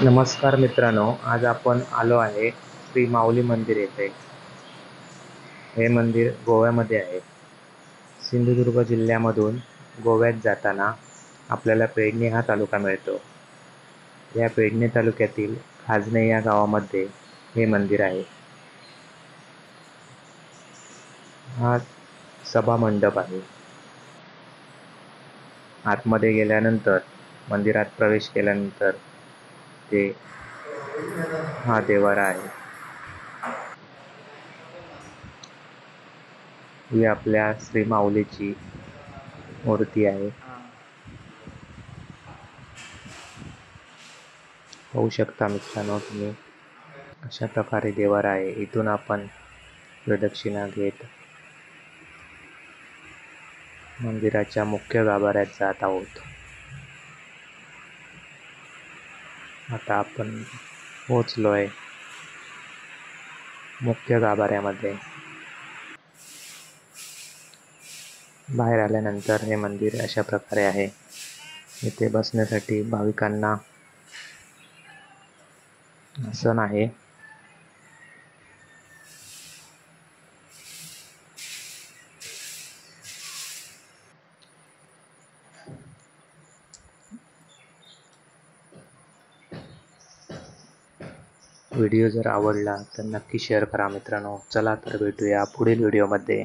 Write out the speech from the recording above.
नमस्कार मित्रांनो, आज आपण आलो आहे श्री माऊली मंदिर येथे. हे मंदिर गोव्यामध्ये आहे. सिंधुदुर्ग जिल्ह्यामधून गोव्यात जाताना आपल्याला पेडणे हा तालुका मिळतो. या पेडणे तालुक्यातील खाजणे या गावामध्ये हे मंदिर आहे. हा सभा मंडप आहे. आतमध्ये गेल्यानंतर, मंदिरात प्रवेश केल्यानंतर ते हा देवारा आहे. ही आपल्या श्री माऊलीची मूर्ती आहे. पाहू शकता मित्रांनो तुम्ही, अशा प्रकारे देवारा आहे. इथून आपण प्रदक्षिणा घेत मंदिराच्या मुख्य गाभाऱ्यात जात आहोत. आता आपण पोहोचलोय मुख्य गाभाऱ्यामध्ये. बाहेर आल्यानंतर हे मंदिर अशा प्रकारे आहे. इथे बसण्यासाठी भाविकांना आसन आहे. व्हिडिओ जर आवडला तर नक्की शेअर करा मित्रांनो. चला तर भेटूया पुढील व्हिडिओमध्ये.